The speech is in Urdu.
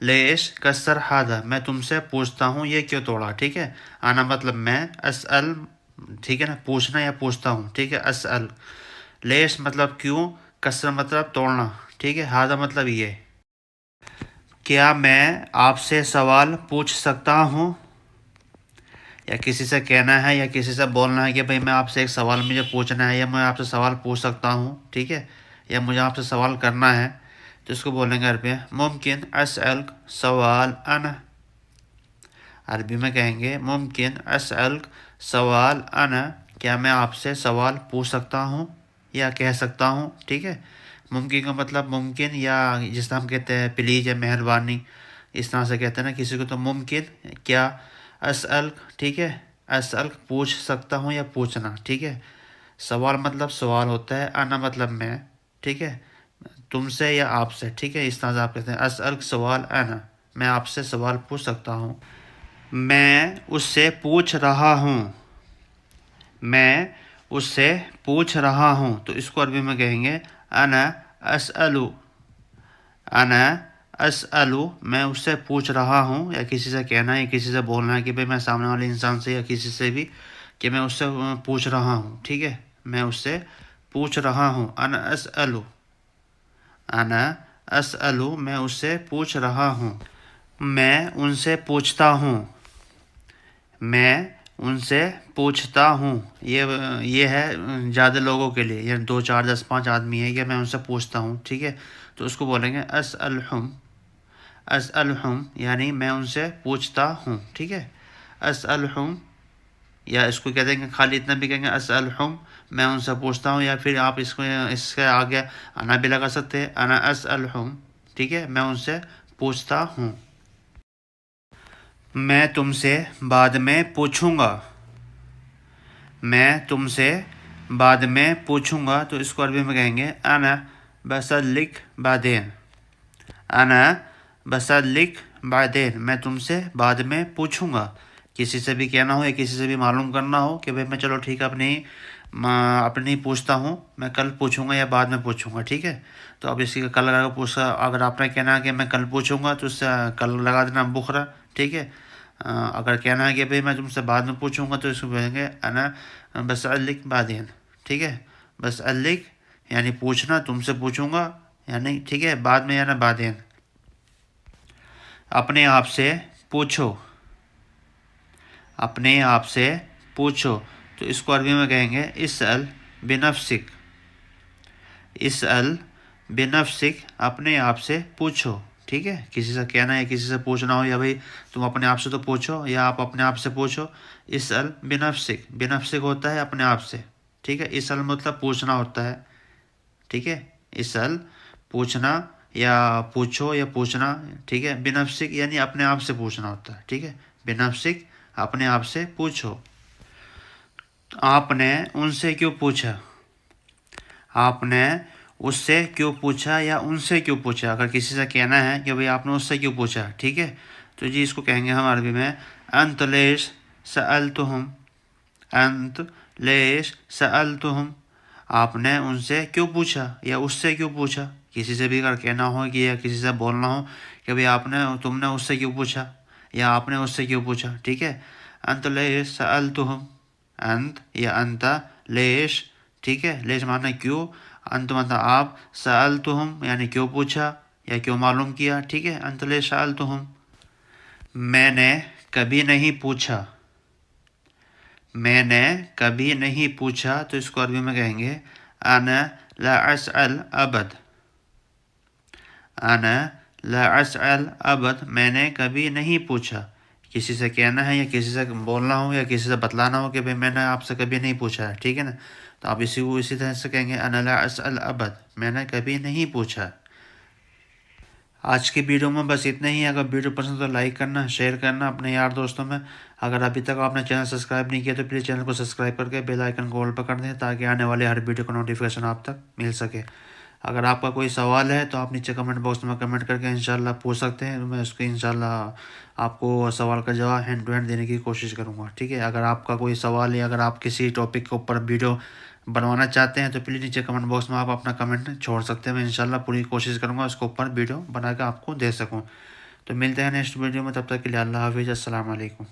لیش کسر ہادہ، میں تم سے پوچھتا ہوں یہ کیوں توڑا، ٹھیک ہے. آنا مطلب میں، اسأل ٹھیک ہے نا، پوچھنا یا پوچھتا ہوں، ٹھیک ہے. اسأل. لیش مطلب کیوں، کسر مطلب توڑنا، ٹھیک ہے. ہادہ مطلب یہ. کیا میں آپ سے سوال پوچھ سکتا ہوں، یا کسی سے کہنا ہے یا کسی سے بولنا ہے کہ بھئی میں آپ سے ایک سوال مجھے پوچھنا ہے، یا میں آپ سے سوال پوچھ سکتا ہوں، ٹھیک ہے، یا مجھے آپ سے سوال کرنا ہے، تو اس کو بولیں گے عربی میں ممکن اسألک سوال انا. عربی میں کہیں گے ممکن اسألک سوال انا، کیا میں آپ سے سوال پوچھ سکتا ہوں یا کہہ سکتا ہوں، ٹھیک ہے. ممکن کا مطلب ممکن، یا جس طرح ہم کہتے ہیں پلیز یا مہربانی، اس طرح سے کہتے ہیں نا کسی کو، تو ممکن کیا. اسألک ٹھیک ہے، اسألک پوچھ سکتا ہوں یا پوچھنا، ٹھیک ہے. سوال مطلب سوال ہوتا ہے، انا مطلب میں، ٹھیک ہے، تم سے یا آپ سے، ٹھیک ہے. اس طرح سے آپ کہتے ہیں اسألک سوال انا، میں آپ سے سوال پوچھ سکتا ہوں. میں اس سے پوچھ رہا ہوں، میں اس سے پوچھ رہا ہوں، تو اس کو عربی میں کہیں گے انا اسألو. انا اسألو، میں اس سے پوچھ رہا ہوں، یا کسی سے کہنا ہے یا کسی سے بولنا ہے کہ بھئی میں سامنے والے انسان سے یا کسی سے بھی کہ میں اس سے پوچھ رہا ہوں، ٹھیک ہے. میں اس سے پوچھ رہا ہوں. انا اسألو، انا اسألو، میں اس سے پوچھ رہا ہوں. میں ان سے پوچھتا ہوں، میں ان سے پوچھتا ہوں، یہ ہے زیادہ لوگوں کے لیے، یعنی 2 4 10 5 آدمی ہے، یہ میں ان سے پوچھتا ہوں، ٹھیک ہے. تو اس کو بولیں گے اسألہم. اسألہم یعنی میں ان سے پوچھتا ہوں، ٹھیک ہے. اسألہم، یا اس کو کہہ دیں گے خالی اتنا بھی کہیں گے اسألہم، میں ان سے پوچھتا ہوں، یا پھر آپ اس کے آگے انا بھی لگا سکتے ہیں، انا اسألہم، ٹھیک ہے، میں ان سے پوچھتا ہوں. میں تم سے بعد میں پوچھوں گا، میں تم سے بعد میں پوچھوں گا، تو اس کو عربی میں کہیں گے انا بسألک بعدین. انا بسألک بعدین، میں تم سے بعد میں پوچھوں گا. کسی سے بھی کہنا ہو یا کسی سے بھی معلوم کرنا ہو کہ بھئی میں چلو ٹھیک ہے اپنی پوچھتا ہوں، میں کل پوچھوں گا یا بعد میں پوچھوں گا، ٹھیک ہے. تو اب اسی کا کل لگا کے پوچھا، اگر آپ نے کہنا ہے کہ میں کل پوچھوں گا تو اس سے کل لگا دینا بخرا، ٹھیک ہے. اگر کہنا ہے کہ بھئی میں تم سے بعد میں پوچھوں گا تو اس کو کہیں گے انا بسألک بعدین، ٹھیک ہے. بسألک یعنی پوچھنا، تم سے پوچھوں گا یعنی، ٹھیک ہے، بعد میں یعنی بعدین. اپنے آپ سے پوچھو، اپنے آپ سے پوچھو، تو اس کو عربی میں کہیں گے اسأل بنفسک. اسأل بنفسک، اپنے آپ سے پوچھو، ٹھیک ہے. کسی سے کہنا ہے، کسی سے پوچھنا ہو، یا بھئی تم اپنے آپ سے تو پوچھو، یا آپ اپنے آپ سے پوچھو. اسأل بنفسک، بنفسک ہوتا ہے اپنے آپ سے، ٹھیک ہے. اسأل مطلب پوچھنا ہوتا ہے، ٹھیک ہے. اسأل پوچھنا، یا پوچھو یا پوچھنا، ٹھیک ہے. بنفسک یعنی اپنے آپ سے پوچھنا ہوتا ہے، ٹھیک ہے. بنفسک اپنے آپ سے پوچھو. آپ نے ان سے کیوں پوچھا، آپ نے اس سے کیوں پوچھا یا ان سے کیوں پوچھا. اگر کسی سے کہنا ہے کہ بھئی آپ نے اس سے کیوں پوچھا، ٹھیک ہے، تو جی اس کو کہیں گے ہم عربی میں انت لیش سألتہم. انت لیش سألتہم، آپ نے ان سے کیوں پوچھا یا اس سے کیوں پوچھا. کسی سے بھی اگر کہنا ہو کہ یا کسی سے بولنا ہو کہ بھئی تم نے اس سے کیوں پوچھا یا آپ نے اس سے کیوں پوچھا، ٹھیک ہے. انت لیش سألتہم، انت یا انتا، لیش، ٹھیک ہے. لیش معنی کیوں، انت مطلب آپ، سألتہم یعنی کیوں پوچھا یا کیوں معلوم کیا، ٹھیک ہے. انت لیش سألتہم. میں نے کبھی نہیں پوچھا، میں نے کبھی نہیں پوچھا، تو اس کو عربی میں کہیں گے انا لا اسأل ابد. انا لا اسأل ابد، میں نے کبھی نہیں پوچھا. کسی سے کہنا ہے یا کسی سے بولنا ہو یا کسی سے بتلانا ہو کہ بھئی میں نے آپ سے کبھی نہیں پوچھا ہے، ٹھیک ہے نا. تو آپ اسی طرح سے کہیں گے انا لا اسأل ابد، میں نے کبھی نہیں پوچھا. آج کی ویڈیو میں بس اتنا ہی. اگر ویڈیو پسند تو لائک کرنا، شیئر کرنا اپنے یار دوستوں میں. اگر ابھی تک آپ نے چینل سبسکرائب نہیں کیا تو پلیز چینل کو سبسکرائب کر کے بیل آئیکن کو آل پر کر دیں تاکہ آنے والے ہر ویڈیو کا نوٹیفیکیشن آپ تک مل سکے. اگر آپ کا کوئی سوال ہے تو آپ نیچے کمنٹ باکس میں کمنٹ کر کے انشاءاللہ پوچھ سکتے ہیں. میں اس کو انشاءاللہ آپ کو سوال کا جواب ہینڈ ٹو ہینڈ دینے کی کوشش کروں گا، ٹھیک ہے. اگر آپ کا کوئی سوال یا اگر آپ کسی ٹاپک کے اوپر ویڈیو بنوانا چاہتے ہیں تو پلیز نیچے کمنٹ باکس میں آپ اپنا کمنٹ چھوڑ سکتے ہیں. میں انشاءاللہ پوری کوشش کروں گا اس کے اوپر ویڈیو بنا کے آپ کو دے سکوں. تو ملتے ہیں نیکسٹ ویڈیو میں، تب تک کے لیے اللہ حافظ، السلام علیکم۔